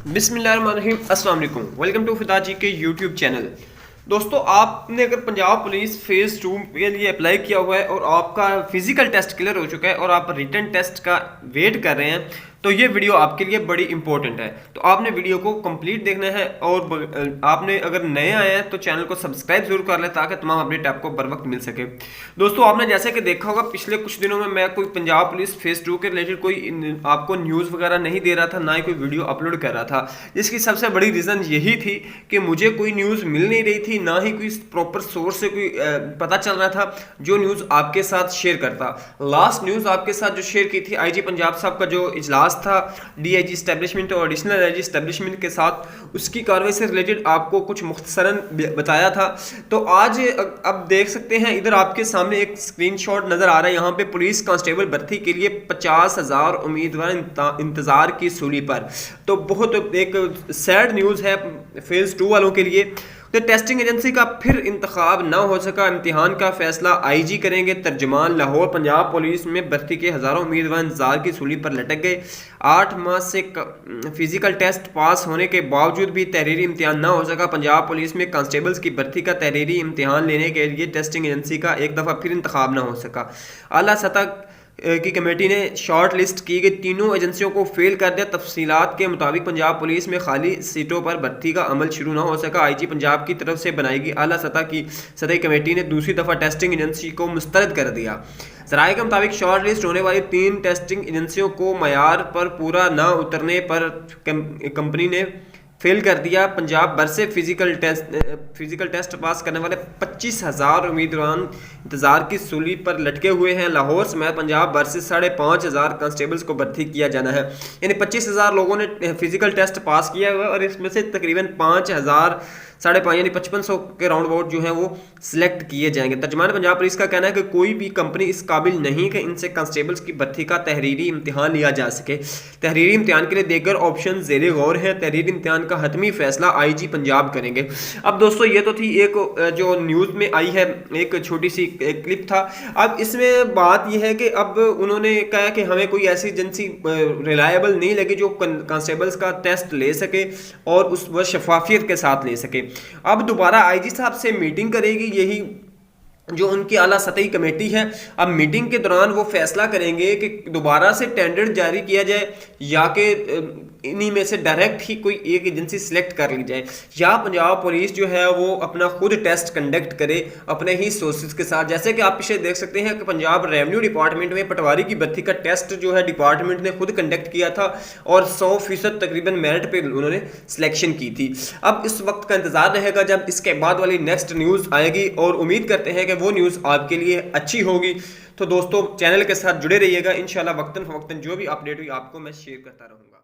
बिस्मिल्लाहिर्रहमानिर्रहीम, अस्सलाम वालेकुम। वेलकम टू फिदा जी के यूट्यूब चैनल। दोस्तों, आपने अगर पंजाब पुलिस फेज़ 2 के लिए अप्लाई किया हुआ है और आपका फिजिकल टेस्ट क्लियर हो चुका है और आप रिटन टेस्ट का वेट कर रहे हैं, तो ये वीडियो आपके लिए बड़ी इंपॉर्टेंट है। तो आपने वीडियो को कंप्लीट देखना है और आपने अगर नए आए हैं तो चैनल को सब्सक्राइब जरूर कर लें ताकि तमाम अपडेट आपको बर वक्त मिल सके। दोस्तों, आपने जैसे कि देखा होगा पिछले कुछ दिनों में मैं कोई पंजाब पुलिस फेज़ 2 के रिलेटेड कोई आपको न्यूज़ वगैरह नहीं दे रहा था, ना ही कोई वीडियो अपलोड कर रहा था, जिसकी सबसे बड़ी रीज़न यही थी कि मुझे कोई न्यूज़ मिल नहीं रही थी, ना ही कोई प्रॉपर सोर्स से कोई पता चल रहा था जो न्यूज़ आपके साथ शेयर करता। लास्ट न्यूज़ आपके साथ जो शेयर की थी आईजी पंजाब साहब का जो इजलास था डीआईजी एस्टेब्लिशमेंट और एडिशनल आईजी एस्टेब्लिशमेंट के साथ, उसकी कार्रवाई से रिलेटेड आपको कुछ मुख्तसरन बताया था। तो आज अब देख सकते हैं इधर आपके सामने एक स्क्रीनशॉट नजर आ रहा है। यहाँ पे पुलिस कांस्टेबल भर्ती के लिए 50,000 उम्मीदवार इंतजार की सूली पर। तो बहुत एक सैड न्यूज़ है फेज़ 2 वालों के लिए। तो टेस्टिंग एजेंसी का फिर इंतखाब ना हो सका, इम्तिहान का फैसला आईजी करेंगे। तर्जमान लाहौर पंजाब पुलिस में भर्ती के हज़ारों उम्मीदवार इंतजार की सूली पर लटक गए। 8 माह से फिजिकल टेस्ट पास होने के बावजूद भी तहरीरी इम्तिहान ना हो सका। पंजाब पुलिस में कांस्टेबल्स की भर्ती का तहरीरी इम्तिहान लेने के लिए टेस्टिंग एजेंसी का एक दफ़ा फिर इंतखाब ना हो सका। आला सतह की कमेटी ने शॉर्ट लिस्ट की गई तीनों एजेंसियों को फेल कर दिया। तफसीलात के मुताबिक पंजाब पुलिस में खाली सीटों पर भर्ती का अमल शुरू ना हो सका। आईजी पंजाब की तरफ से बनाई गई आला सतही कमेटी ने दूसरी दफ़ा टेस्टिंग एजेंसी को मुस्तरद कर दिया। जराये के मुताबिक शॉर्ट लिस्ट होने वाली 3 टेस्टिंग एजेंसियों को मयार पर पूरा ना उतरने पर कंपनी ने फेल कर दिया। पंजाब भर से फिजिकल टेस्ट पास करने वाले 25,000 उम्मीदवार इंतजार की सूली पर लटके हुए हैं। लाहौर समेत पंजाब भर से 5,500 कांस्टेबल्स को भर्ती किया जाना है। यानी 25,000 लोगों ने फिजिकल टेस्ट पास किया हुआ है और इसमें से तकरीबन 5,000 5,500 यानी 5500 के राउंड अबाउट जो है वो सिलेक्ट किए जाएंगे। तर्जमान पंजाब पुलिस का कहना है कि कोई भी कंपनी इस काबिल नहीं कि इनसे कांस्टेबल्स की भर्ती का तहरीरी इम्तिहान लिया जा सके। तहरीरी इम्तिहान के लिए देगर ऑप्शन ज़ेरे गौर हैं। तहरीरी इम्तिहान का हतमी फैसला आईजी पंजाब करेंगे। अब दोस्तों, ये तो थी एक जो न्यूज़ में आई है, एक छोटी सी क्लिप था। अब इसमें बात यह है कि अब उन्होंने कहा कि हमें कोई ऐसी एजेंसी रिलायबल नहीं लगी जो कांस्टेबल्स का टेस्ट ले सके और उस वह शफाफियत के साथ ले सके। अब दोबारा आईजी साहब से मीटिंग करेगी यही जो उनकी आला सतही कमेटी है। अब मीटिंग के दौरान वो फैसला करेंगे कि दोबारा से टेंडर जारी किया जाए या कि इन्हीं में से डायरेक्ट ही कोई एक एजेंसी सिलेक्ट कर ली जाए, या पंजाब पुलिस जो है वो अपना खुद टेस्ट कंडक्ट करे अपने ही सोर्सेज के साथ। जैसे कि आप पीछे देख सकते हैं कि पंजाब रेवेन्यू डिपार्टमेंट में पटवारी की भर्ती का टेस्ट जो है डिपार्टमेंट ने खुद कंडक्ट किया था और 100% तकरीबन मेरिट पे उन्होंने सिलेक्शन की थी। अब इस वक्त का इंतजार रहेगा जब इसके बाद वाली नेक्स्ट न्यूज़ आएगी और उम्मीद करते हैं कि वो न्यूज़ आपके लिए अच्छी होगी। तो दोस्तों, चैनल के साथ जुड़े रहिएगा। इंशाल्लाह वक्तन फवक्तन जो भी अपडेट हुई आपको मैं शेयर करता रहूँगा।